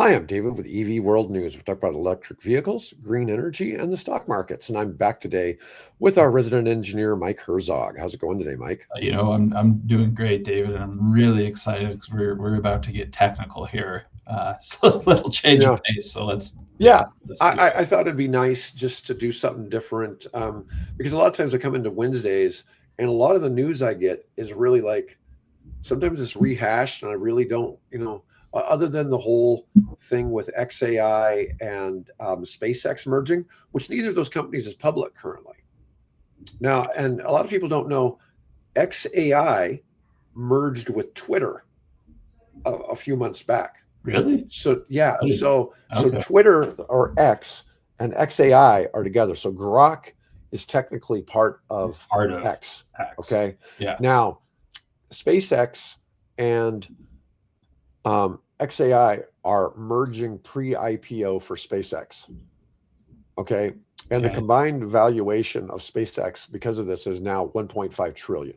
Hi, I'm David with EV World News. We talk about electric vehicles, green energy, and the stock markets. And I'm back today with our resident engineer, Mike Herzog. How's it going today, Mike? I'm doing great, David, and I'm really excited because we're about to get technical here. So a little change of Yeah, pace. So let's yeah. let's I, do it. I I thought it'd be nice just to do something different because a lot of times I come into Wednesdays and a lot of the news I get is really like sometimes it's rehashed and I really don't, other than the whole thing with XAI and SpaceX merging, which neither of those companies is public currently. Now, and a lot of people don't know XAI merged with Twitter a few months back. Really? So yeah, Oh, so okay. Twitter or X and XAI are together. So Grok is technically part of Part of X. X. Okay. Yeah. Now, SpaceX and XAI are merging pre-IPO for SpaceX. Okay. And the Okay. combined valuation of SpaceX because of this is now 1.5 trillion.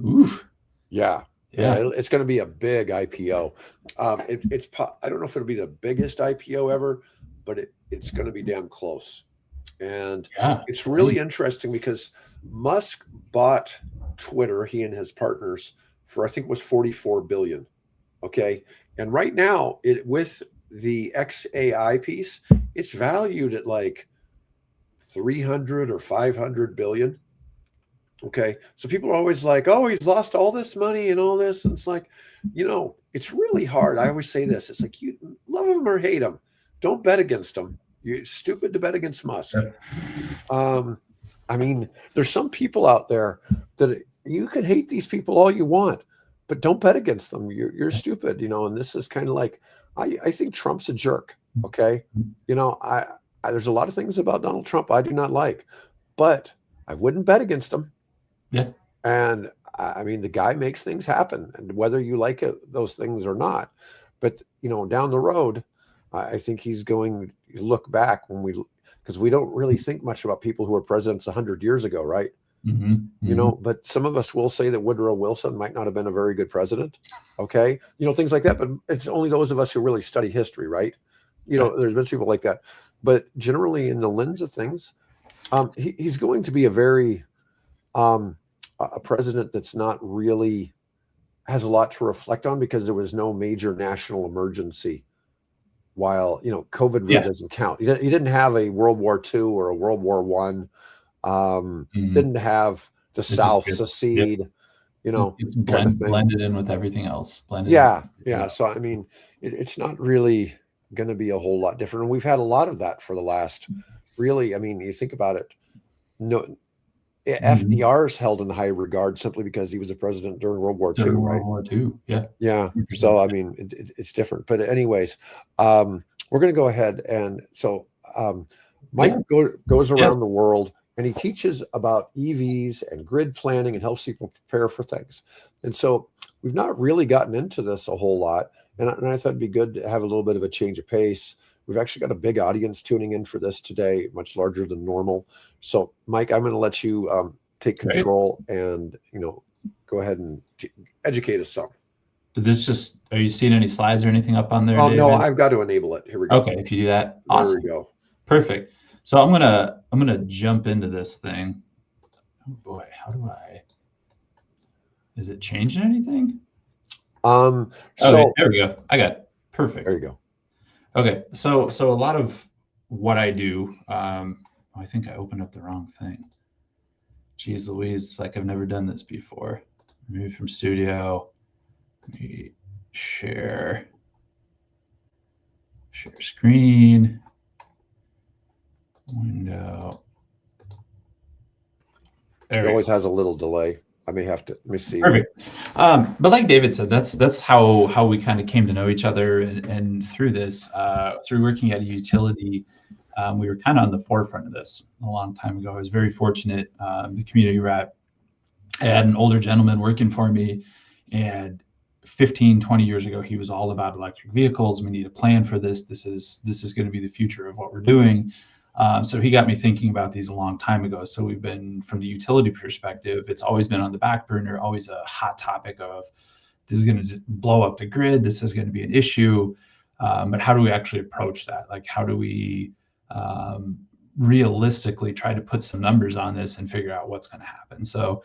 Ooh. Yeah. Yeah. Yeah. It's going to be a big IPO. I don't know if it'll be the biggest IPO ever, but it's going to be damn close. And Yeah. it's Right. really interesting because Musk bought Twitter, he and his partners, for I think it was 44 billion. Okay. And right now, it with the XAI piece, it's valued at like 300 or 500 billion. Okay. So people are always like, oh, he's lost all this money and all this. And it's like, it's really hard. I always say this, it's like, you love him or hate him. Don't bet against him. You're stupid to bet against Musk. Yeah. Um, I mean, there's some people out there that you can hate these people all you want, but don't bet against them. You're stupid, and this is kind of like, I think Trump's a jerk. Okay. There's a lot of things about Donald Trump I do not like, but I wouldn't bet against him. Yeah. And I mean, the guy makes things happen, and whether you like those things or not, but down the road, I think he's going to look back because we don't really think much about people who were presidents 100 years ago, right? Mm-hmm. Mm-hmm. But some of us will say that Woodrow Wilson might not have been a very good president. Okay. Things like that, but it's only those of us who really study history, right? Okay. There's been people like that, but generally in the lens of things, he's going to be a president that's not really has a lot to reflect on because there was no major national emergency while COVID really Yeah. doesn't count. He didn't have a World War II or a World War One. Mm-hmm. Didn't have the It just South gets, yep. secede, It's kind of thing. blended in with everything else. Blended in with Yeah, everything yeah. else. So I mean, it's not really going to be a whole lot different. And we've had a lot of that for the last. Really, I mean, you think about it. No, Mm-hmm. FDR is held in high regard simply because he was a president during World War II, During right? World War II. Yeah. Yeah. 100%. So I mean, it's different. But anyways, we're going to go ahead and so Mike Yeah. goes Yeah. around the world and he teaches about EVs and grid planning and helps people prepare for things. And so we've not really gotten into this a whole lot, and I thought it'd be good to have a little bit of a change of pace. We've actually got a big audience tuning in for this today, much larger than normal. So, Mike, I'm going to let you take Great. control and go ahead and educate us some. Are you seeing any slides or anything up on there, Oh no, David? I've got to enable it. Here we go. Okay, if you do that, There we awesome. go. Perfect. So I'm gonna jump into this thing. Oh boy, is it changing anything? Okay, There we go. I got it. Perfect. there you go. Okay, so a lot of what I do, I think I opened up the wrong thing. Jeez Louise, it's like I've never done this before. Remove from studio. Let me share screen, window. There It we always go. has a little delay. I may have to. Let me see. Perfect. But like David said, that's how we kind of came to know each other, and through this, through working at a utility, we were kind of on the forefront of this a long time ago. I was very fortunate. The community rep, I had an older gentleman working for me, and 15, 20 years ago, he was all about electric vehicles. We need a plan for this. This is going to be the future of what we're doing. So he got me thinking about these a long time ago. So we've been, from the utility perspective, it's always been on the back burner, always a hot topic of this is going to blow up the grid. This is going to be an issue. But how do we actually approach that? Like, how do we realistically try to put some numbers on this and figure out what's going to happen? So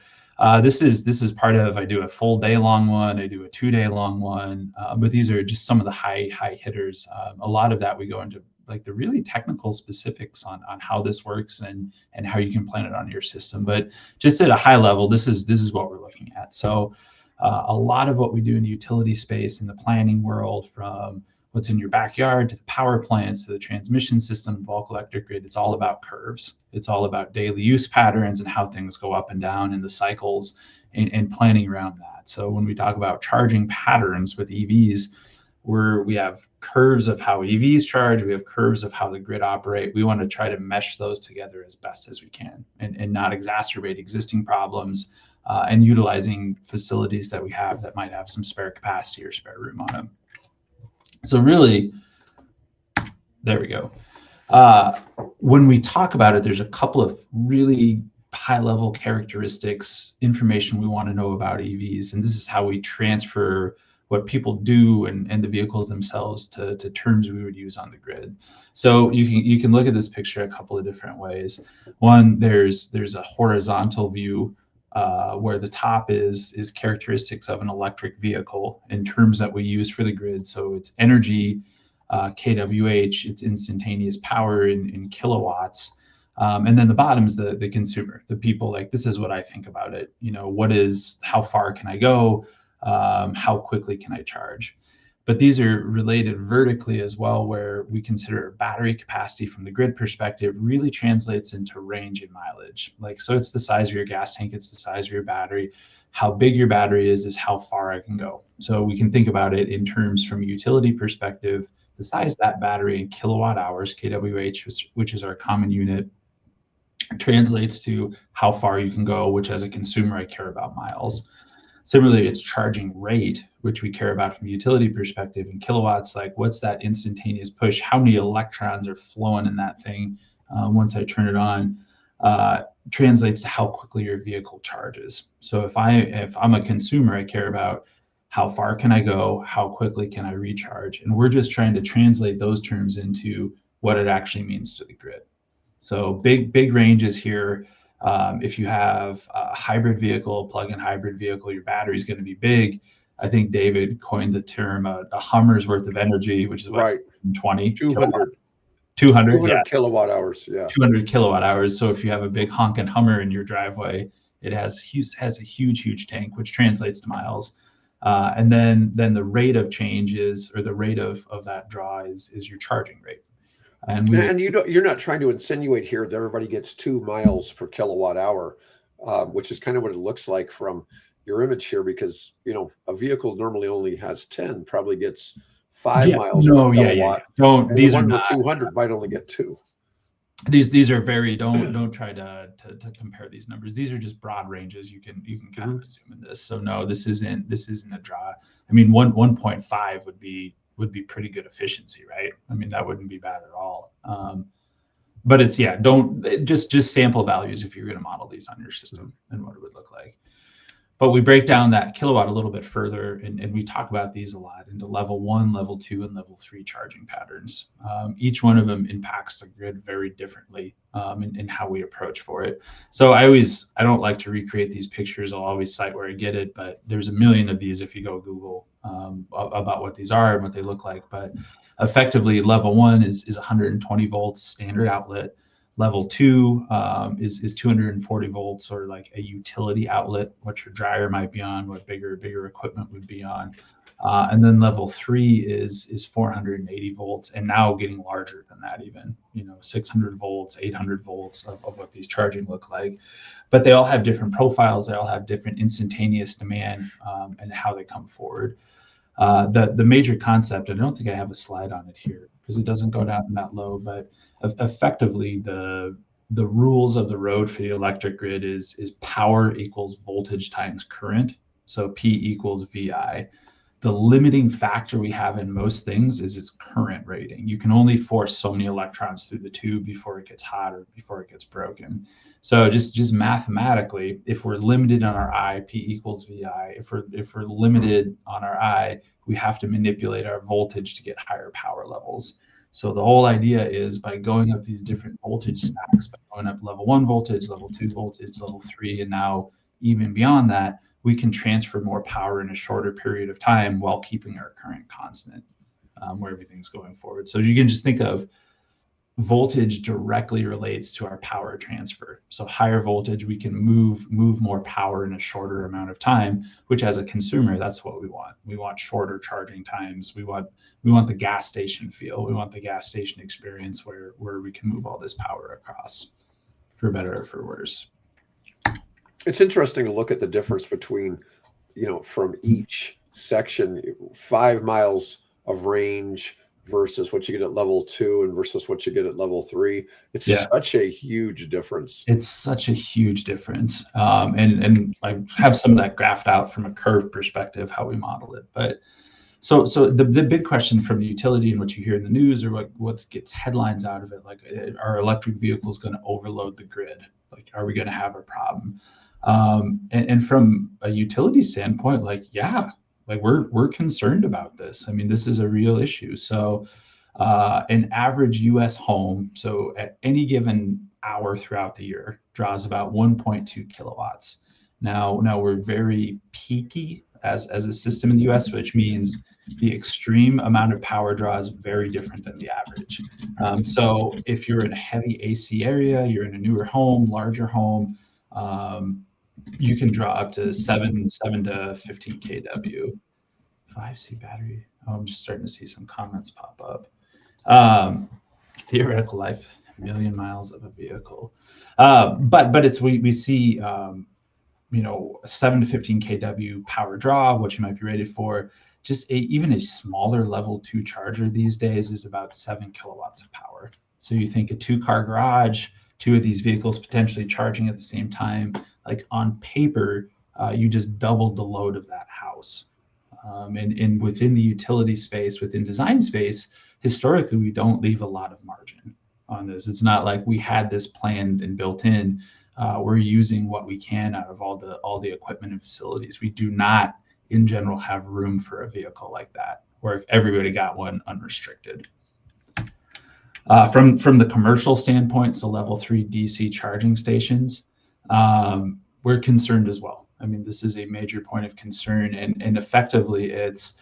this is part of, I do a full day long one, I do a 2 day long one, but these are just some of the high hitters. A lot of that we go into like the really technical specifics on how this works and how you can plan it on your system. But just at a high level, this is what we're looking at. So a lot of what we do in the utility space, in the planning world, from what's in your backyard to the power plants to the transmission system, bulk electric grid, it's all about curves. It's all about daily use patterns and how things go up and down in the cycles, and planning around that. So when we talk about charging patterns with EVs, we have curves of how EVs charge, we have curves of how the grid operate. We want to try to mesh those together as best as we can, and not exacerbate existing problems, and utilizing facilities that we have that might have some spare capacity or spare room on them. So really, there we go. When we talk about it, there's a couple of really high-level characteristics, information we want to know about EVs, and this is how we transfer what people do and the vehicles themselves to terms we would use on the grid. So you can look at this picture a couple of different ways. One, there's a horizontal view where the top is characteristics of an electric vehicle in terms that we use for the grid. So it's energy, kWh, it's instantaneous power in kilowatts. And then the bottom is the consumer, the people. Like, this is what I think about it. How far can I go? How quickly can I charge? But these are related vertically as well, where we consider battery capacity from the grid perspective really translates into range and mileage. Like, so it's the size of your gas tank, it's the size of your battery. How big your battery is how far I can go. So we can think about it in terms from a utility perspective. The size of that battery in kilowatt hours, kWh, which is our common unit, translates to how far you can go, which as a consumer, I care about miles. Similarly, it's charging rate, which we care about from a utility perspective, in kilowatts. Like, what's that instantaneous push? How many electrons are flowing in that thing once I turn it on? Translates to how quickly your vehicle charges. So if I'm a consumer, I care about how far can I go? How quickly can I recharge? And we're just trying to translate those terms into what it actually means to the grid. So big ranges here. If you have a hybrid vehicle, plug-in hybrid vehicle, your battery is going to be big. I think David coined the term a Hummer's worth of energy, which is what, right, 200 yeah, kilowatt hours. Yeah, 200 kilowatt hours. So if you have a big honking Hummer in your driveway, it has a huge tank, which translates to miles. And then the rate of change or the rate of that draw is your charging rate. And you're not trying to insinuate here that everybody gets 2 miles per kilowatt hour, which is kind of what it looks like from your image here, because a vehicle normally only has 10, probably gets 5 miles per kilowatt. Don't, these are not 200 might only get 2. These are very, don't try to compare these numbers. These are just broad ranges you can kind of assume in this. So no, this isn't a draw. I mean, 1.5 would be pretty good efficiency, right? I mean, that wouldn't be bad at all. But it's, don't just sample values if you're going to model these on your system and what it would look like. But we break down that kilowatt a little bit further, and we talk about these a lot into level 1, level 2, and level 3 charging patterns. Each one of them impacts the grid very differently in how we approach for it. So I don't like to recreate these pictures. I'll always cite where I get it, but there's a million of these if you go Google about what these are and what they look like. But effectively, level 1 is 120 volts standard outlet. Level 2 is 240 volts, or like a utility outlet, what your dryer might be on, what bigger equipment would be on. And then level 3 is 480 volts, and now getting larger than that even, 600 volts, 800 volts of what these charging look like. But they all have different profiles. They all have different instantaneous demand and how they come forward. The major concept, and I don't think I have a slide on it here because it doesn't go down that low, but effectively the rules of the road for the electric grid is power equals voltage times current. So P equals VI. the limiting factor we have in most things is its current rating. You can only force so many electrons through the tube before it gets hot or before it gets broken. So just mathematically, if we're limited on our I, P equals VI, if we're limited on our I, we have to manipulate our voltage to get higher power levels. So the whole idea is by going up these different voltage stacks, by going up level 1 voltage, level 2 voltage, level 3, and now even beyond that, we can transfer more power in a shorter period of time while keeping our current constant where everything's going forward. So you can just think of voltage directly relates to our power transfer. So higher voltage, we can move more power in a shorter amount of time, which as a consumer, that's what we want. We want shorter charging times. We want the gas station feel. We want the gas station experience where we can move all this power across, for better or for worse. It's interesting to look at the difference between, from each section, 5 miles of range versus what you get at level 2 and versus what you get at level 3. It's such a huge difference. It's such a huge difference. And I have some of that graphed out from a curve perspective, how we model it. But so the big question from the utility and what you hear in the news, or what gets headlines out of it, like, are electric vehicles going to overload the grid? Like, are we going to have a problem? And from a utility standpoint, we're concerned about this. I mean, this is a real issue. So an average US home, so at any given hour throughout the year, draws about 1.2 kilowatts. Now we're very peaky as a system in the US, which means the extreme amount of power draw is very different than the average. So if you're in a heavy AC area, you're in a newer home, larger home, you can draw up to 7 to 15 kW. 5C battery. Oh, I'm just starting to see some comments pop up. Theoretical life, 1 million miles of a vehicle. But it's we see 7 to 15 kW power draw, what you might be rated for. Just even a smaller level 2 charger these days is about 7 kilowatts of power. So you think a 2-car garage, 2 of these vehicles potentially charging at the same time, like on paper, you just doubled the load of that house. And within the utility space, within design space, historically, we don't leave a lot of margin on this. It's not like we had this planned and built in. We're using what we can out of all the equipment and facilities. We do not, in general, have room for a vehicle like that, or if everybody got one unrestricted. From the commercial standpoint, so level 3 DC charging stations, we're concerned as well. I mean, this is a major point of concern, and effectively, it's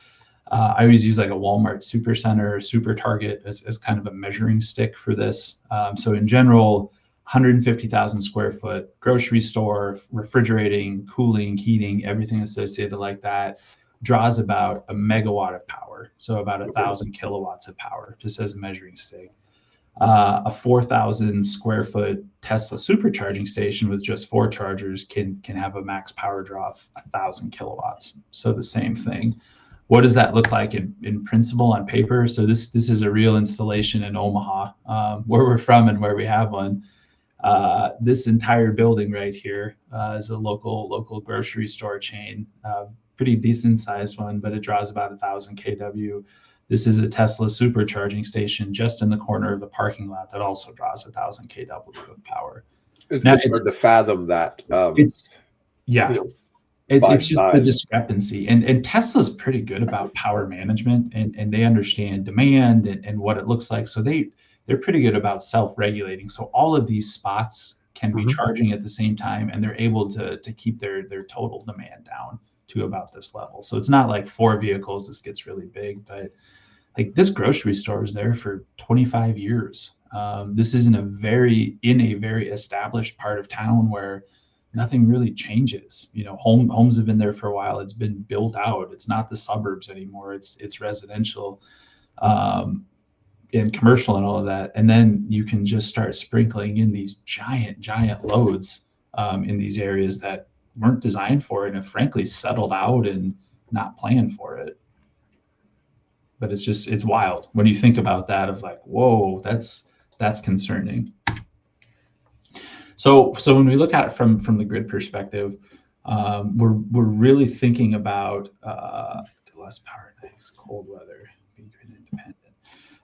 I always use like a Walmart Supercenter, Super Target as kind of a measuring stick for this. So in general, 150,000 square foot grocery store, refrigerating, cooling, heating, everything associated like that, draws about a megawatt of power. So about 1,000 kilowatts of power, just as a measuring stick. A 4,000 square foot Tesla supercharging station with just 4 chargers can have a max power draw of 1,000 kilowatts. So the same thing. What does that look like in principle on paper? So this is a real installation in Omaha, where we're from and where we have one. This entire building right here is a local grocery store chain, pretty decent sized one, but it draws about 1,000 kW. This is a Tesla supercharging station just in the corner of the parking lot that also draws 1,000 kW of power. It's hard to fathom that. It's just the discrepancy. And Tesla's pretty good about power management, and they understand demand and what it looks like. So they're pretty good about self-regulating. So all of these spots can be charging at the same time, and they're able to keep their total demand down to about this level. So it's not like 4 vehicles, this gets really big, but like this grocery store is there for 25 years. This is in a very established part of town where nothing really changes. Homes have been there for a while. It's been built out. It's not the suburbs anymore. It's residential and commercial and all of that. And then you can just start sprinkling in these giant loads in these areas that weren't designed for it and have frankly settled out and not planned for it. But it's wild when you think about that, of like, whoa, that's concerning. So when we look at it from the grid perspective, we're really thinking about, robust power nights, cold weather, be grid independent.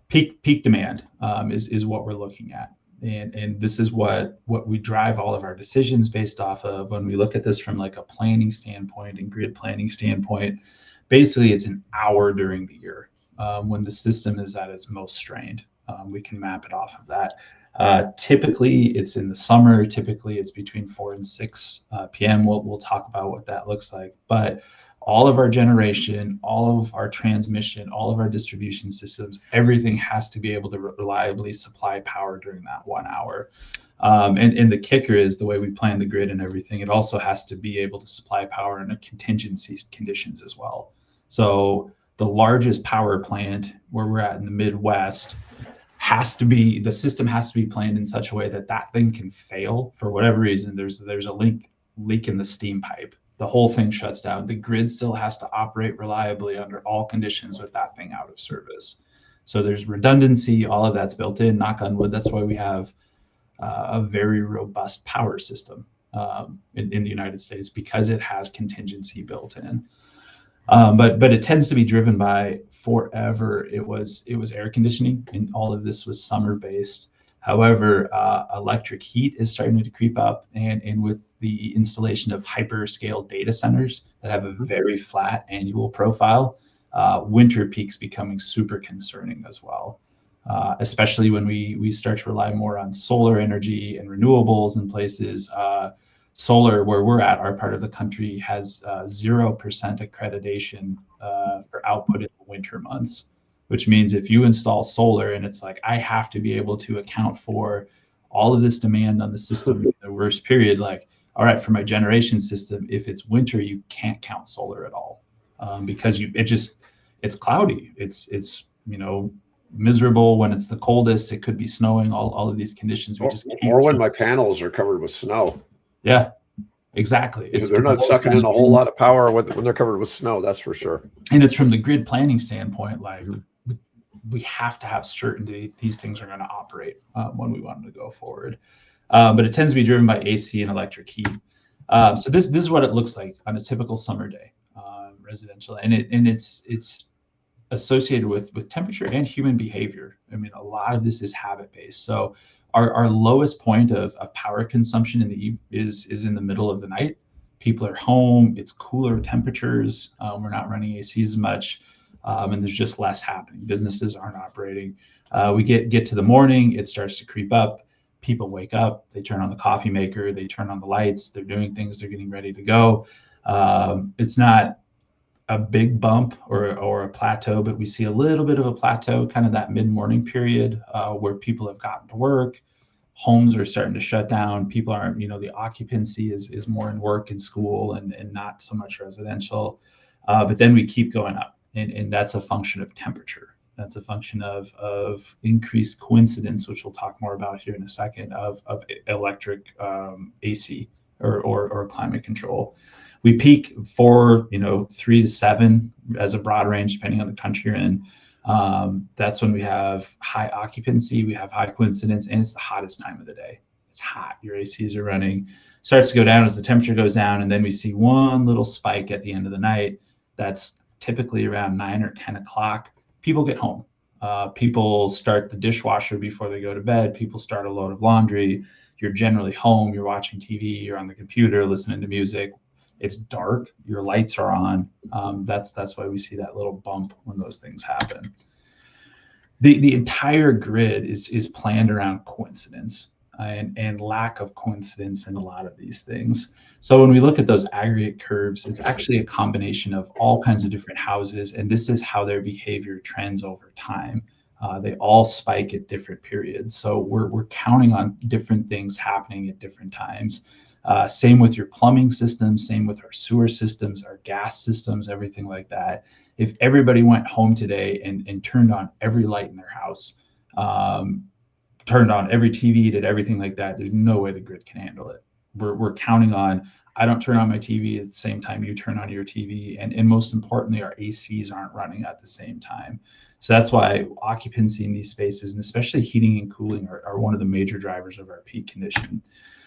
Peak demand is what we're looking at. And this is what we drive all of our decisions based off of when we look at this from like a planning standpoint and grid planning standpoint. Basically, it's an hour during the year when the system is at its most strained. We can map it off of that. Typically, it's in the summer. Typically, it's between 4 and 6 p.m. We'll talk about what that looks like. But all of our generation, all of our transmission, all of our distribution systems, everything has to be able to reliably supply power during that 1 hour. And the kicker is the way we plan the grid and everything, it also has to be able to supply power in contingency conditions as well. So the largest power plant where we're at in the Midwest the system has to be planned in such a way that that thing can fail for whatever reason. There's a leak in the steam pipe. The whole thing shuts down. The grid still has to operate reliably under all conditions with that thing out of service. So there's redundancy, all of that's built in, knock on wood. That's why we have a very robust power system in the United States, because it has contingency built in. But it tends to be driven by forever. It was air conditioning, and all of this was summer based. However, electric heat is starting to creep up, and with the installation of hyperscale data centers that have a very flat annual profile, winter peaks becoming super concerning as well, especially when we start to rely more on solar energy and renewables in places. Solar, where we're at, our part of the country has 0% accreditation for output in the winter months, which means if you install solar and it's like, I have to be able to account for all of this demand on the system in the worst period, like, all right, for my generation system, if it's winter, you can't count solar at all because it's cloudy. It's miserable when it's the coldest. It could be snowing, all of these conditions. Or when my panels are covered with snow. Yeah, exactly. They're not sucking in a whole lot of power when they're covered with snow, that's for sure. And it's from the grid planning standpoint, like we have to have certainty these things are going to operate when we want them to go forward. But it tends to be driven by AC and electric heat. So this is what it looks like on a typical summer day, residential, and it's associated with temperature and human behavior. I mean, a lot of this is habit based. So our lowest point of power consumption is in the middle of the night. People are home. It's cooler temperatures. We're not running AC as much, and there's just less happening. Businesses aren't operating. We get to the morning. It starts to creep up. People wake up. They turn on the coffee maker. They turn on the lights. They're doing things. They're getting ready to go. It's not a big bump or a plateau, but we see a little bit of a plateau, kind of that mid-morning period where people have gotten to work, homes are starting to shut down, people aren't, the occupancy is more in work and school and not so much residential. But then we keep going up, and that's a function of temperature. That's a function of increased coincidence, which we'll talk more about here in a second, of electric AC or climate control. We peak for 3 to 7 as a broad range, depending on the country you're in. That's when we have high occupancy, we have high coincidence, and it's the hottest time of the day. It's hot. Your ACs are running. Starts to go down as the temperature goes down, and then we see one little spike at the end of the night. That's typically around 9 or 10 o'clock. People get home. People start the dishwasher before they go to bed. People start a load of laundry. You're generally home. You're watching TV. You're on the computer listening to music. It's dark, your lights are on. That's why we see that little bump when those things happen. The entire grid is planned around coincidence and lack of coincidence in a lot of these things. So when we look at those aggregate curves, it's actually a combination of all kinds of different houses, and this is how their behavior trends over time. They all spike at different periods. So we're counting on different things happening at different times. Same with your plumbing system, same with our sewer systems, our gas systems, everything like that. If everybody went home today and turned on every light in their house, turned on every TV, did everything like that, there's no way the grid can handle it. We're counting on, I don't turn on my TV at the same time you turn on your TV. And most importantly, our ACs aren't running at the same time. So that's why occupancy in these spaces, and especially heating and cooling, are one of the major drivers of our peak condition.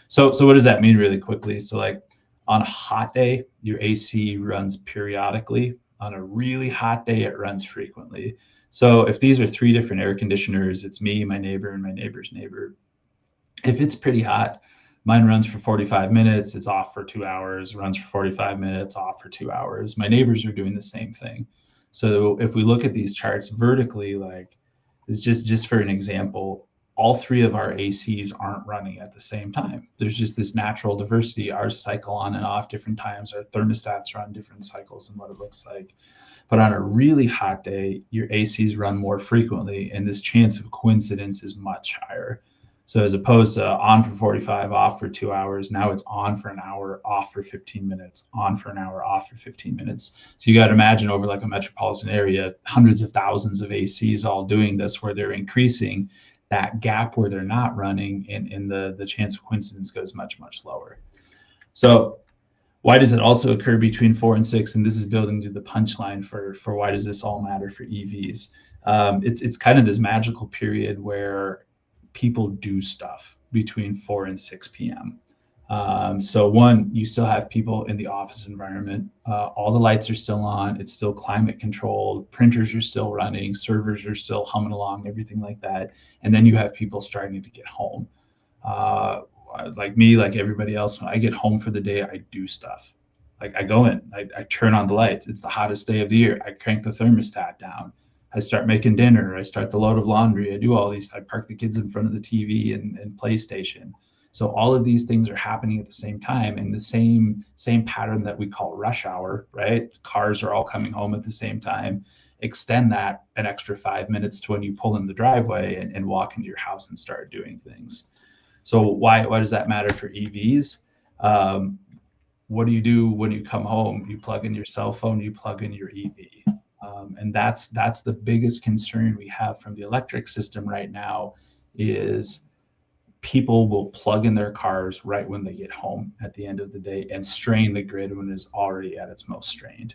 So what does that mean really quickly? So like on a hot day, your AC runs periodically On a really hot day, it runs frequently. So if these are 3 different air conditioners, it's me, my neighbor, and my neighbor's neighbor. If it's pretty hot, mine runs for 45 minutes, it's off for 2 hours, runs for 45 minutes, off for 2 hours. My neighbors are doing the same thing. So if we look at these charts vertically, like, it's just for an example, all 3 of our ACs aren't running at the same time. There's just this natural diversity. Ours cycle on and off different times. Our thermostats run different cycles and what it looks like. But on a really hot day, your ACs run more frequently, and this chance of coincidence is much higher. So as opposed to on for 45, off for 2 hours, now it's on for an hour, off for 15 minutes, on for an hour, off for 15 minutes. So you got to imagine over like a metropolitan area, hundreds of thousands of ACs all doing this, where they're increasing that gap where they're not running, and the chance of coincidence goes much, much lower. So why does it also occur between 4 and 6? And this is building to the punchline for why does this all matter for EVs? It's kind of this magical period where people do stuff between 4 and 6 p.m. So one, you still have people in the office environment. All the lights are still on. It's still climate controlled. Printers are still running. Servers are still humming along, everything like that. And then you have people starting to get home. Like me, like everybody else, when I get home for the day, I do stuff. Like I go in, I turn on the lights. It's the hottest day of the year. I crank the thermostat down. I start making dinner. I start the load of laundry. I do all these. I park the kids in front of the TV and PlayStation. So all of these things are happening at the same time, in the same pattern that we call rush hour, right? Cars are all coming home at the same time. Extend that an extra 5 minutes to when you pull in the driveway and walk into your house and start doing things. So why does that matter for EVs? What do you do when you come home? You plug in your cell phone, you plug in your EV. And that's the biggest concern we have from the electric system right now, is people will plug in their cars right when they get home at the end of the day and strain the grid when it's already at its most strained.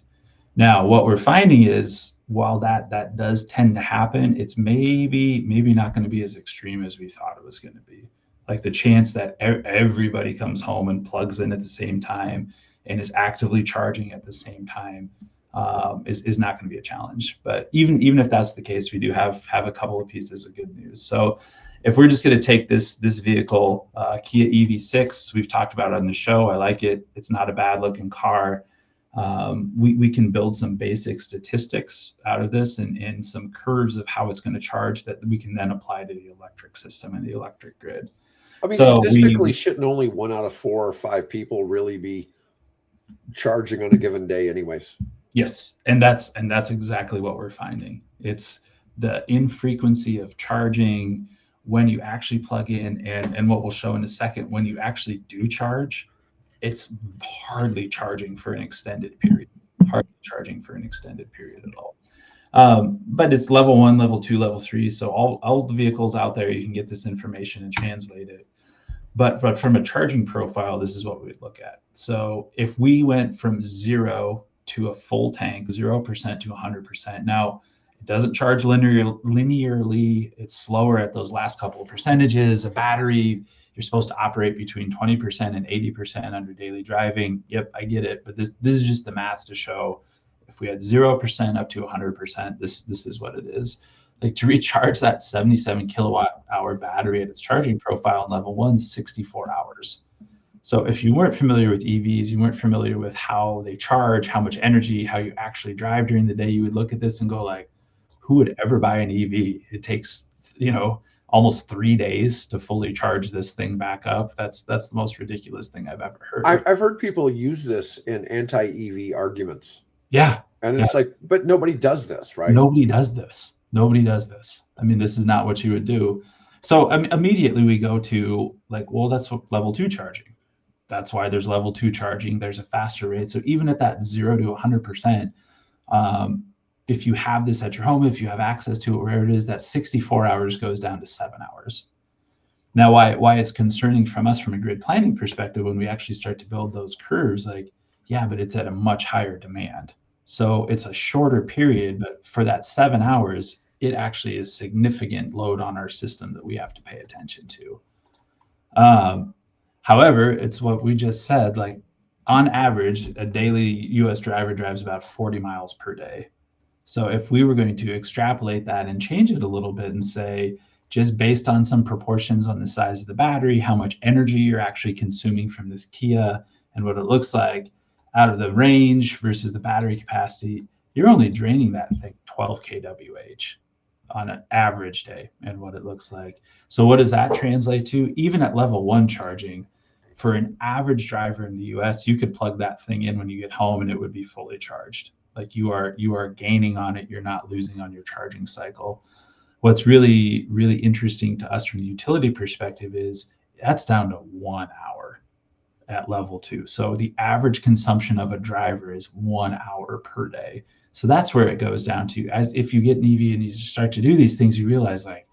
Now, what we're finding is, while that does tend to happen, it's maybe not going to be as extreme as we thought it was going to be. Like the chance that everybody comes home and plugs in at the same time and is actively charging at the same time is not going to be a challenge. But even if that's the case, we do have a couple of pieces of good news. So if we're just going to take this vehicle, Kia EV6, we've talked about it on the show. I like it. It's not a bad looking car. We can build some basic statistics out of this and some curves of how it's going to charge that we can then apply to the electric system and the electric grid. I mean, So statistically, shouldn't only 1 out of 4 or 5 people really be charging on a given day anyways? Yes, and that's exactly what we're finding. It's the infrequency of charging when you actually plug in, and what we'll show in a second, when you actually do charge, it's hardly charging for an extended period, at all. But it's level 1, level 2, level 3. So all the vehicles out there, you can get this information and translate it. But from a charging profile, this is what we'd look at. So if we went from 0 to a full tank, 0% to 100%. Now, it doesn't charge linearly. It's slower at those last couple of percentages. A battery, you're supposed to operate between 20% and 80% under daily driving. Yep, I get it. But this is just the math to show if we had 0% up to 100%, this is what it is. Like to recharge that 77 kilowatt hour battery at its charging profile in level 1, 64 hours. So if you weren't familiar with EVs, you weren't familiar with how they charge, how much energy, how you actually drive during the day, you would look at this and go like, who would ever buy an EV? It takes, almost 3 days to fully charge this thing back up. That's the most ridiculous thing I've ever heard. I've heard people use this in anti-EV arguments. Yeah. And it's like, but nobody does this, right? Nobody does this. I mean, this is not what you would do. So immediately we go to like, well, that's what level 2 charging. That's why there's level 2 charging. There's a faster rate. So even at that 0 to 100%, if you have this at your home, if you have access to it wherever it is, that 64 hours goes down to 7 hours. Now, why it's concerning from us from a grid planning perspective, when we actually start to build those curves, like, yeah, but it's at a much higher demand. So it's a shorter period, but for that 7 hours, it actually is significant load on our system that we have to pay attention to. However, it's what we just said, like on average, a daily US driver drives about 40 miles per day. So if we were going to extrapolate that and change it a little bit and say, just based on some proportions on the size of the battery, how much energy you're actually consuming from this Kia and what it looks like out of the range versus the battery capacity, you're only draining that thing 12 kWh on an average day and what it looks like. So what does that translate to? Even at level 1 charging, for an average driver in the US, you could plug that thing in when you get home and it would be fully charged. Like you are gaining on it, you're not losing on your charging cycle. What's really, really interesting to us from the utility perspective is that's down to 1 hour at level 2. So the average consumption of a driver is 1 hour per day. So that's where it goes down to. As if you get an EV and you start to do these things, you realize like,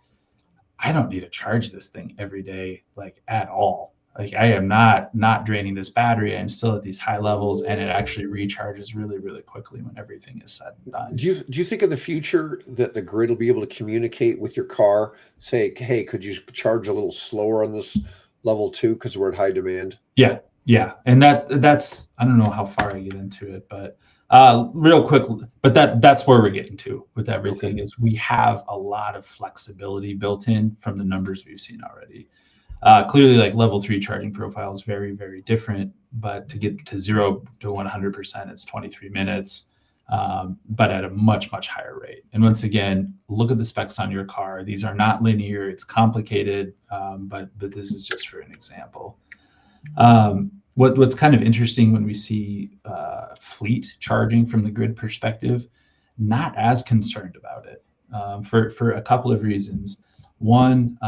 I don't need to charge this thing every day, like at all. Like I am not draining this battery. I'm still at these high levels, and it actually recharges really, really quickly when everything is said and done. Do you think in the future that the grid will be able to communicate with your car, say, hey, could you charge a little slower on this level 2 because we're at high demand? Yeah, and that's I don't know how far I get into it, but real quick, but that's where we're getting to with everything. Okay. Is we have a lot of flexibility built in from the numbers we've seen already. Clearly, like level 3 charging profile is very, very different, but to get to 0 to 100%, it's 23 minutes, but at a much, much higher rate. And once again, look at the specs on your car. These are not linear, it's complicated, but this is just for an example. What's kind of interesting when we see fleet charging from the grid perspective, not as concerned about it for a couple of reasons. One,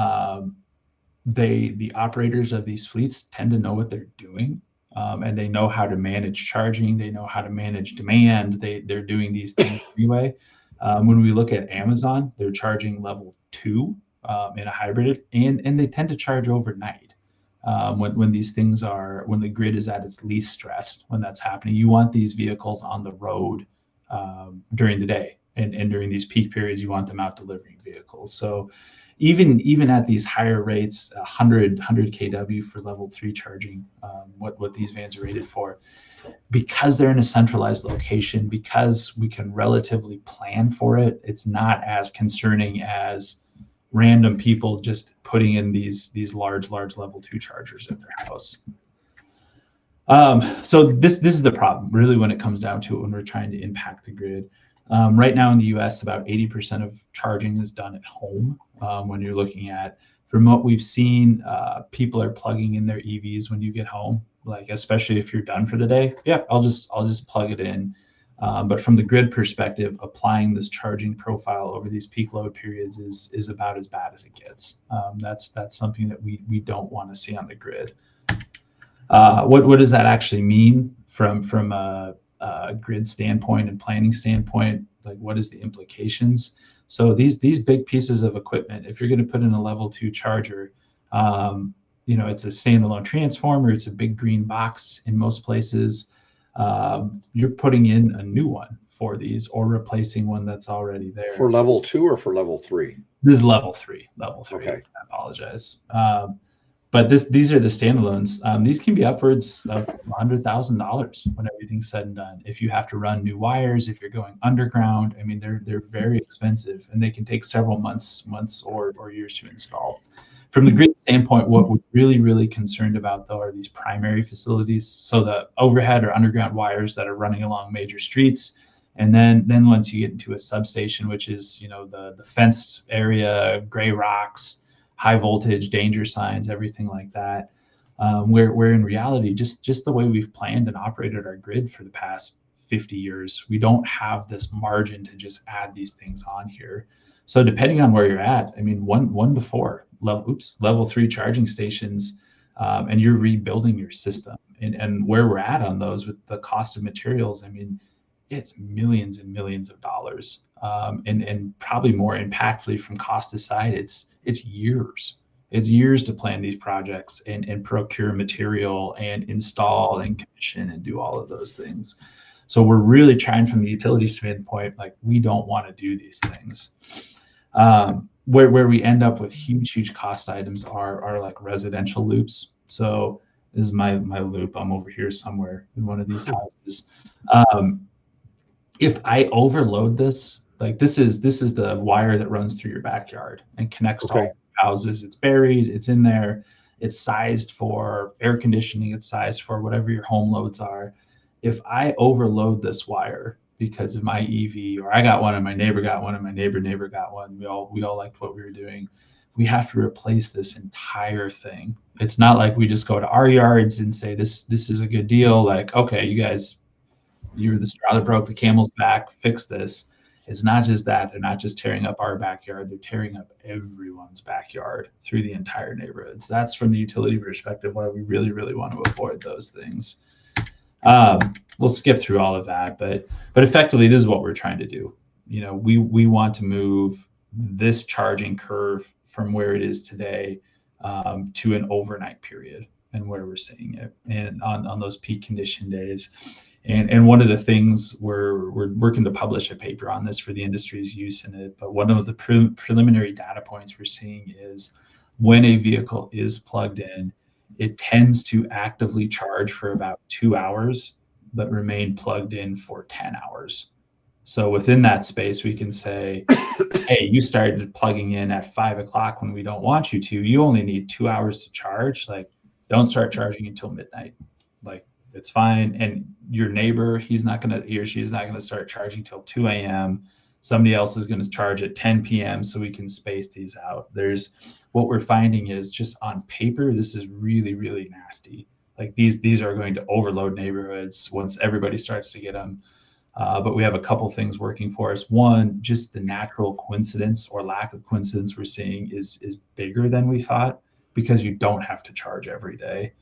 the operators of these fleets tend to know what they're doing, and they know how to manage charging. They know how to manage demand. They're doing these things anyway. When we look at Amazon, they're charging level 2 in a hybrid, and they tend to charge overnight. When these things when the grid is at its least stressed, when that's happening, you want these vehicles on the road during the day, and during these peak periods, you want them out delivering vehicles. So even at these higher rates, 100 kW for level 3 charging, what these vans are rated for, because they're in a centralized location, because we can relatively plan for it, it's not as concerning as random people just putting in these large level 2 chargers at their house. So this is the problem, really, when it comes down to it, when we're trying to impact the grid. Right now in the US, about 80% of charging is done at home. When you're looking at, from what we've seen, people are plugging in their EVs when you get home, like especially if you're done for the day. Yeah, I'll just plug it in. But from the grid perspective, applying this charging profile over these peak load periods is about as bad as it gets. That's something that we don't want to see on the grid. What does that actually mean from a grid standpoint and planning standpoint? Like, what is the implications? So these big pieces of equipment, if you're going to put in a level 2 charger, it's a standalone transformer, it's a big green box in most places. You're putting in a new one for these, or replacing one that's already there. For level 2 or for level 3? This is level 3. Okay. I apologize. But these are the standalones. These can be upwards of $100,000 when everything's said and done. If you have to run new wires, if you're going underground, I mean, they're very expensive, and they can take several months or years to install. From the grid standpoint, what we're really, really concerned about, though, are these primary facilities. So the overhead or underground wires that are running along major streets. And then once you get into a substation, which is, the fenced area, gray rocks, high voltage, danger signs, everything like that, where in reality, just the way we've planned and operated our grid for the past 50 years, we don't have this margin to just add these things on here. So depending on where you're at, I mean, 1 to 4 level 3 charging stations, and you're rebuilding your system. And where we're at on those with the cost of materials, I mean, it's millions and millions of dollars, and probably more impactfully from cost aside, it's years. It's years to plan these projects and procure material and install and commission and do all of those things. So we're really trying, from the utility standpoint, like, we don't want to do these things. Where we end up with huge cost items are like residential loops. So This is my loop. I'm over here somewhere in one of these houses. If I overload this, like this is the wire that runs through your backyard and connects to all Okay. houses. It's buried, it's in there, it's sized for air conditioning, it's sized for whatever your home loads are. If I overload this wire because of my EV, or I got one and my neighbor got one and my neighbor got one, we all liked what we were doing, we have to replace this entire thing. It's not like we just go to our yards and say this is a good deal, like, okay, you guys, you're the straw that broke the camel's back, fix this. It's not just that. They're not just tearing up our backyard, they're tearing up everyone's backyard through the entire neighborhoods. That's from the utility perspective why we really, really want to avoid those things. We'll skip through all of that, but effectively, this is what we're trying to do. You know, we want to move this charging curve from where it is today to an overnight period, and where we're seeing it, and on those peak condition days. And one of the things we're working to publish a paper on this for the industry's use in it. But one of the preliminary data points we're seeing is when a vehicle is plugged in, it tends to actively charge for about 2 hours, but remain plugged in for 10 hours. So within that space, we can say, hey, you started plugging in at 5 o'clock when we don't want you to. You only need 2 hours to charge. Like, don't start charging until midnight. Like, it's fine. And your neighbor, he or she's not gonna start charging till 2 a.m. Somebody else is gonna charge at 10 p.m. so we can space these out. What we're finding is, just on paper, this is really, really nasty. Like, these are going to overload neighborhoods once everybody starts to get them. But we have a couple things working for us. One, just the natural coincidence or lack of coincidence we're seeing is bigger than we thought, because you don't have to charge every day.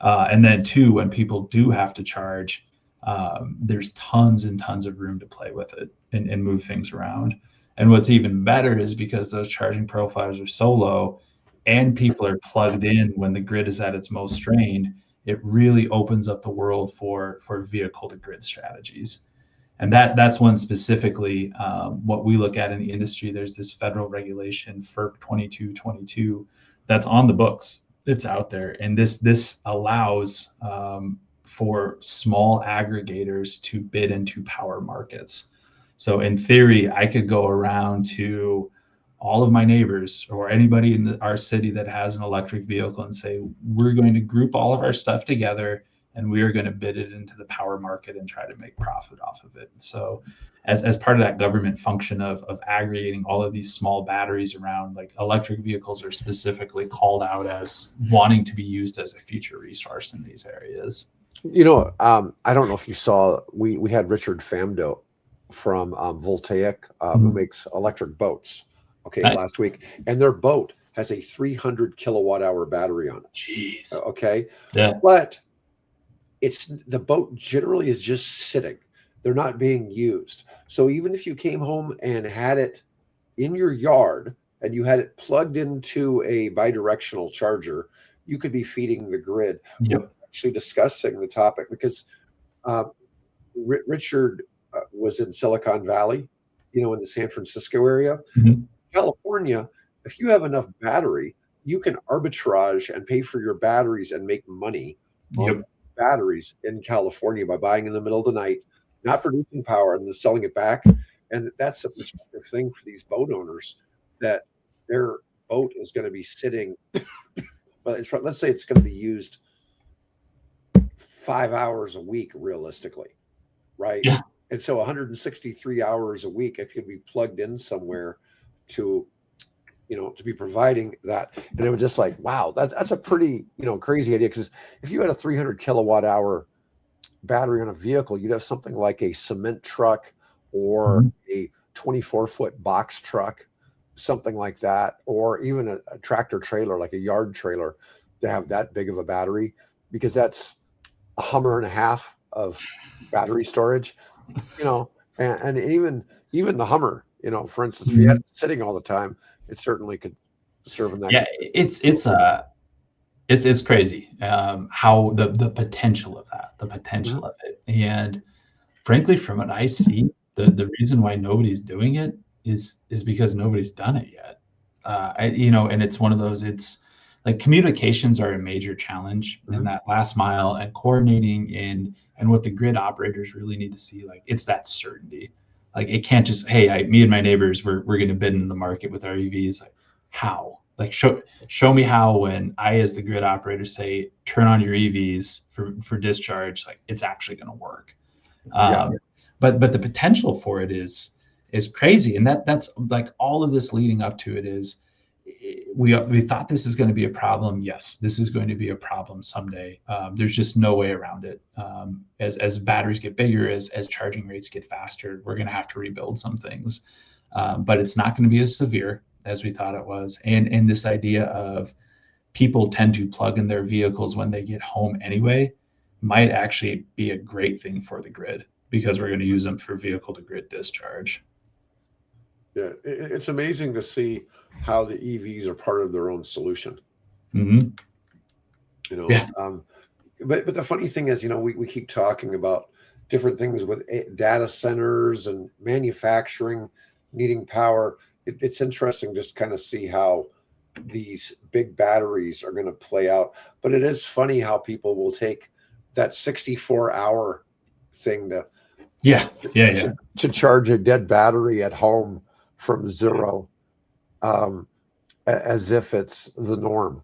And then two, when people do have to charge, there's tons and tons of room to play with it and move things around. And what's even better is, because those charging profiles are so low and people are plugged in when the grid is at its most strained, it really opens up the world for vehicle to grid strategies. And that's one specifically, what we look at in the industry. There's this federal regulation, FERC 2222, that's on the books. It's out there, and this allows for small aggregators to bid into power markets. So in theory, I could go around to all of my neighbors or anybody in our city that has an electric vehicle and say, we're going to group all of our stuff together and we are going to bid it into the power market and try to make profit off of it. So as part of that government function of aggregating all of these small batteries around, like, electric vehicles are specifically called out as wanting to be used as a future resource in these areas. You know, I don't know if you saw, we had Richard Famdo from Voltaic, who makes electric boats, last week, and their boat has a 300 kilowatt hour battery on it. Jeez. Okay. Yeah. But the boat generally is just sitting. They're not being used. So even if you came home and had it in your yard and you had it plugged into a bidirectional charger, you could be feeding the grid. Yep. We're actually discussing the topic because Richard was in Silicon Valley, in the San Francisco area. Mm-hmm. California, if you have enough battery, you can arbitrage and pay for your batteries and make money on batteries in California by buying in the middle of the night, not producing power, and then selling it back. And that's a perspective thing for these boat owners, that their boat is going to be sitting, but let's say it's going to be used 5 hours a week realistically, right? Yeah. And so 163 hours a week, it could be plugged in somewhere to be providing that. And it was just like, wow, that's a pretty, crazy idea. Because if you had a 300 kilowatt hour battery on a vehicle, you'd have something like a cement truck or a 24-foot box truck, something like that, or even a tractor trailer, like a yard trailer, to have that big of a battery, because that's a Hummer and a half of battery storage, and even the Hummer, for instance, if you had it sitting all the time, it certainly could serve in that. Yeah, it's crazy how the potential of that, of it. And frankly, from what I see, the reason why nobody's doing it is because nobody's done it yet. And it's one of those, it's like communications are a major challenge in that last mile, and coordinating and what the grid operators really need to see, like it's that certainty. Like it can't just, hey, me and my neighbors, we're going to bid in the market with our EVs. Like how? Like show me how, when I, as the grid operator, say turn on your EVs for discharge, like it's actually going to work. But the potential for it is crazy, and that's like all of this leading up to it is we thought this is going to be a problem. Yes, this is going to be a problem someday. There's just no way around it. As batteries get bigger, as charging rates get faster, we're going to have to rebuild some things, but it's not going to be as severe as we thought it was. And this idea of people tend to plug in their vehicles when they get home anyway might actually be a great thing for the grid, because we're going to use them for vehicle to grid discharge. Yeah, it's amazing to see how the EVs are part of their own solution. Mm-hmm. You know, Yeah. But the funny thing is, you know, we keep talking about different things with data centers and manufacturing needing power. It's interesting just kind of see how these big batteries are going to play out. But it is funny how people will take that 64-hour thing to charge a dead battery at home from zero, as if it's the norm.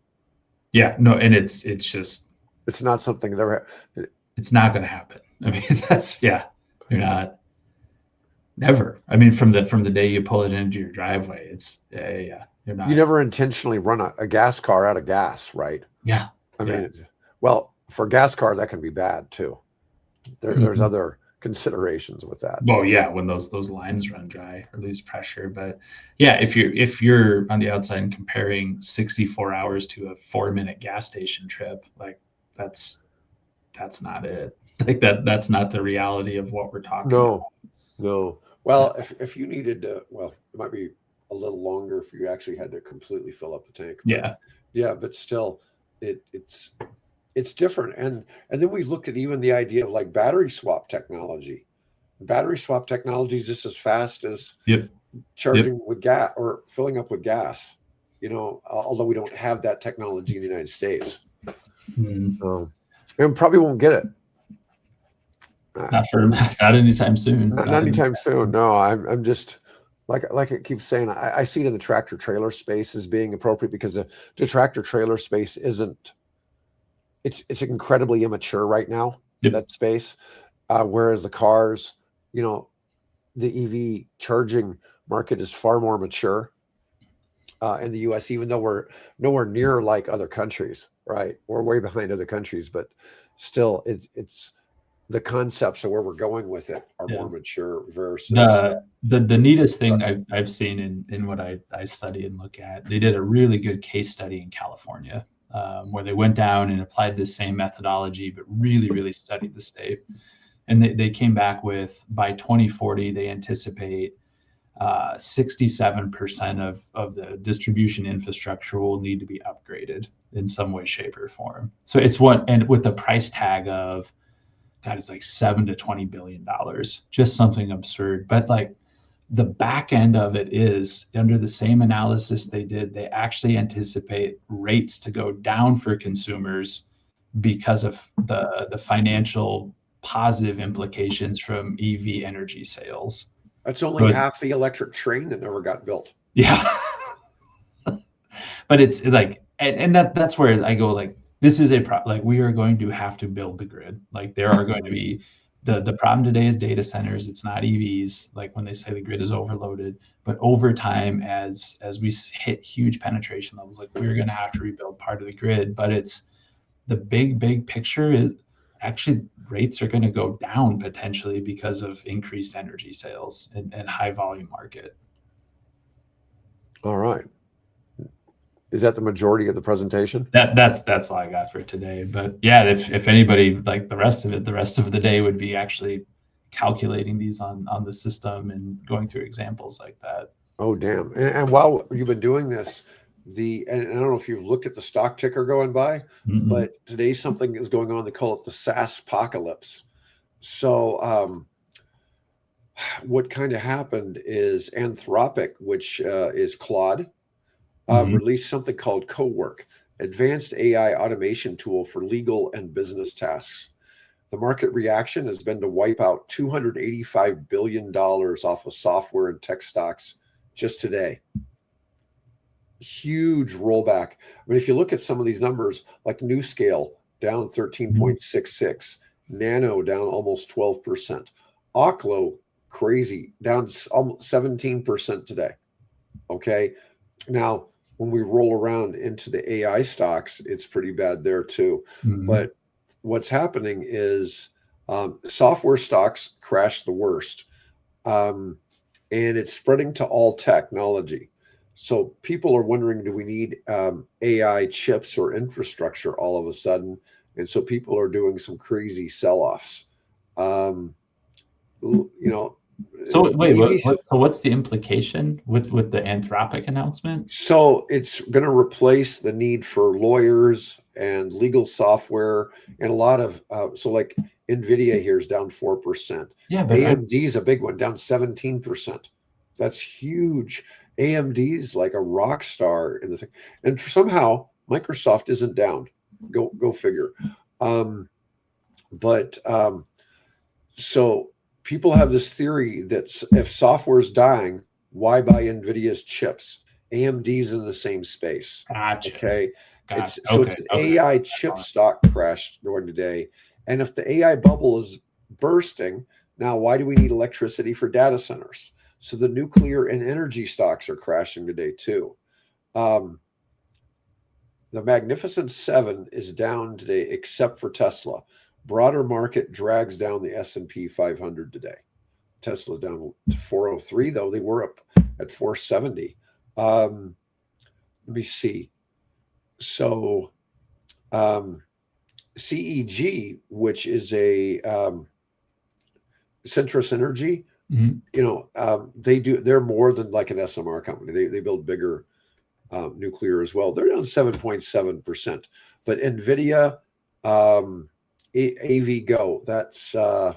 Yeah, no, and it's just, it's not something that it's not going to happen. I mean, you're not, never. I mean, from the day you pull it into your driveway, it's you're not. You never intentionally run a gas car out of gas, right? Yeah. I mean, well, for a gas car, that can be bad too. There's other considerations with that. Well, yeah, when those lines run dry or lose pressure. But yeah, if you're on the outside and comparing 64 hours to a 4-minute gas station trip, like that's not it. Like that's not the reality of what we're talking about. No. Well, if you needed to, well, it might be a little longer if you actually had to completely fill up the tank. But, but still, it's different. And then we looked at even the idea of like battery swap technology. Battery swap technology is just as fast as charging with gas or filling up with gas, you know, although we don't have that technology in the United States. And probably won't get it. Not anytime soon. Not anytime soon. No, I'm just like I keep saying, I see it in the tractor trailer space as being appropriate, because the tractor trailer space isn't, it's incredibly immature right now, that space. Whereas the cars, you know, the EV charging market is far more mature in the US, even though we're nowhere near like other countries, right? We're way behind other countries, but still it's the concepts of where we're going with it are more mature versus the neatest thing I've seen in what I study and look at. They did a really good case study in California, where they went down and applied this same methodology, but really studied the state. And they came back with, by 2040, they anticipate 67% of the distribution infrastructure will need to be upgraded in some way, shape, or form. So it's and with the price tag of, God, it's like $7 to $20 billion, just something absurd. But like the back end of it is, under the same analysis they did, they actually anticipate rates to go down for consumers because of the financial positive implications from EV energy sales. That's only half the electric train that never got built. Yeah. But it's like, and that's where I go, like, this is like, we are going to have to build the grid. Like there are going to be, the problem today is data centers. It's not EVs. Like when they say the grid is overloaded, but over time, as we hit huge penetration levels, like we're going to have to rebuild part of the grid. But it's the big picture is actually rates are going to go down potentially because of increased energy sales and high volume market. All right. Is that the majority of the presentation? That's all I got for today. But yeah, if anybody, like the rest of the day would be actually calculating these on the system and going through examples like that. Oh, damn. And while you've been doing this, and I don't know if you've looked at the stock ticker going by, but today something is going on. They call it the SaaS apocalypse. So what kind of happened is Anthropic, which is Claude, released something called Cowork. advanced AI automation tool for legal and business tasks. The market reaction has been to wipe out $285 billion off of software and tech stocks just today. Huge rollback. I mean, if you look at some of these numbers, like NewScale down 13.66, Nano down almost 12%, Oklo crazy down almost 17% today. Okay, now when we roll around into the AI stocks, it's pretty bad there too. But what's happening is software stocks crash the worst, and it's spreading to all technology. So people are wondering, do we need AI chips or infrastructure all of a sudden? And so people are doing some crazy sell-offs. You know. So wait, so what's the implication with the Anthropic announcement? So it's going to replace the need for lawyers and legal software and a lot of so like Nvidia here is down 4%. Yeah, but AMD is a big one, down 17%. That's huge. AMD is like a rock star in the thing, and somehow Microsoft isn't down. Go figure. So people have this theory that if software is dying, why buy Nvidia's chips? AMD's in the same space. Gotcha. Okay. Gotcha. It's an AI chip stock crash during today. And if the AI bubble is bursting, now why do we need electricity for data centers? So the nuclear and energy stocks are crashing today too. The Magnificent Seven is down today, except for Tesla. Broader market drags down the S&P 500 today. Tesla's down to 403, though. They were up at 470. Let me see. So CEG, which is a Centrus Energy, they're more than like an SMR company. They build bigger nuclear as well. They're down 7.7%. But NVIDIA, AVGO, that's I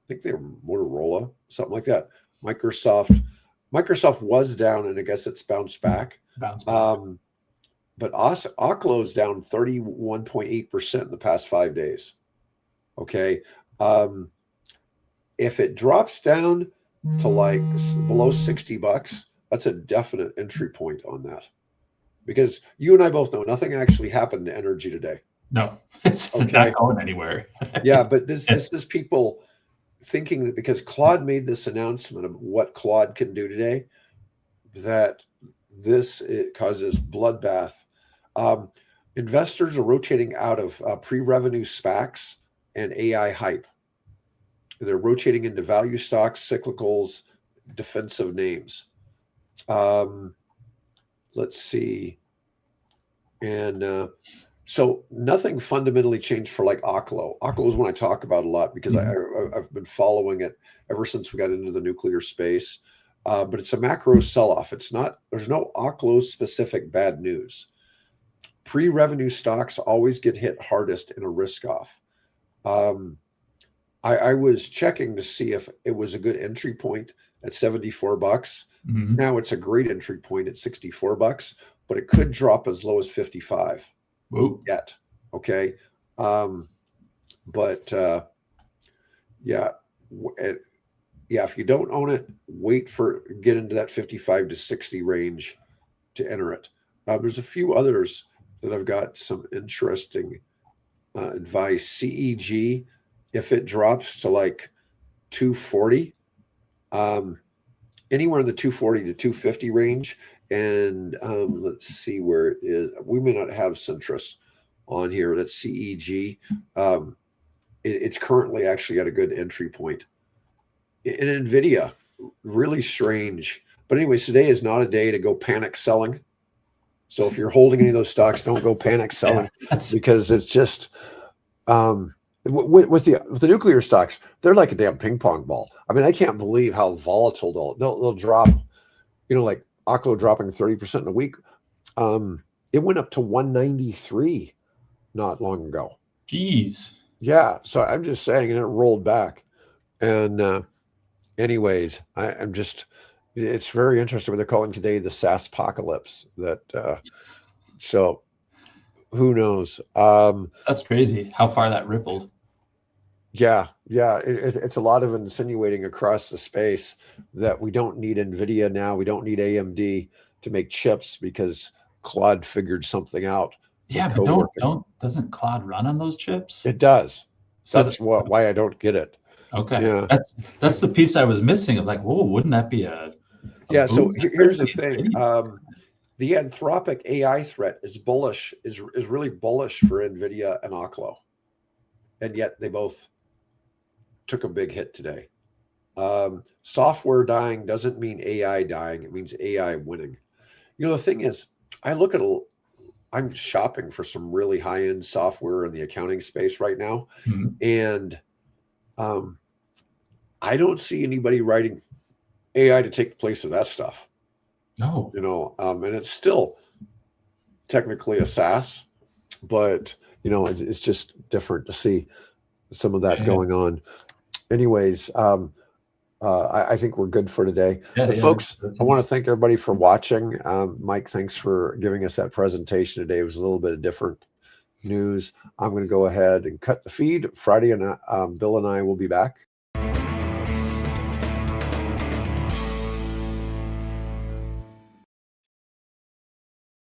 think they're Motorola, something like that. Microsoft was down, and I guess it's bounced back. But Oklo's down 31.8% in the past 5 days. Okay. If it drops down to like below $60, that's a definite entry point on that. Because you and I both know nothing actually happened to energy today. No, it's not going anywhere. Yeah, but this is people thinking that because Claude made this announcement of what Claude can do today, that it causes bloodbath. Investors are rotating out of pre-revenue SPACs and AI hype. They're rotating into value stocks, cyclicals, defensive names. Let's see. And so nothing fundamentally changed for like Oklo. Oklo is one I talk about a lot because I've been following it ever since we got into the nuclear space. But it's a macro sell-off. There's no Oklo specific bad news. Pre-revenue stocks always get hit hardest in a risk-off. I was checking to see if it was a good entry point at $74. Now it's a great entry point at $64, but it could drop as low as 55. Yet. Okay. If you don't own it, get into that 55 to 60 range to enter it. There's a few others that I've got some interesting advice. CEG, if it drops to like 240, anywhere in the 240 to 250 range. And let's see where it is. We may not have Centrus on here. That's CEG. It's currently actually at a good entry point. In NVIDIA, really strange. But anyways, today is not a day to go panic selling. So if you're holding any of those stocks, don't go panic selling because it's just with the nuclear stocks, they're like a damn ping pong ball. I mean, I can't believe how volatile they'll drop. Like Oklo dropping 30% in a week. It went up to 193 not long ago. Jeez. Yeah. So I'm just saying, and it rolled back. And anyways, it's very interesting what they're calling today the SaaS apocalypse. So Who knows? That's crazy how far that rippled. Yeah, yeah, it's a lot of insinuating across the space that we don't need NVIDIA now. We don't need AMD to make chips because Claude figured something out with Yeah, but co-working. doesn't Claude run on those chips? It does. So That's why I don't get it. okay, Yeah, that's the piece I was missing of like, whoa, wouldn't that be a yeah. So boost, here's the especially thing. NVIDIA? The Anthropic AI threat is bullish, is really bullish for NVIDIA and Oklo, and yet they both took a big hit today. Software dying doesn't mean AI dying. It means AI winning. The thing is, I look at I'm shopping for some really high end software in the accounting space right now, Mhm. and um, I don't see anybody writing AI to take the place of that stuff. No. And it's still technically a SaaS, but it's just different to see some of that Yeah, going on. Anyways, I think we're good for today. yeah, But yeah. folks, That's I want to interesting. thank everybody for watching. Mike, thanks for giving us that presentation today. It was a little bit of different news. I'm going to go ahead and cut the feed. Friday, and Bill and I will be back.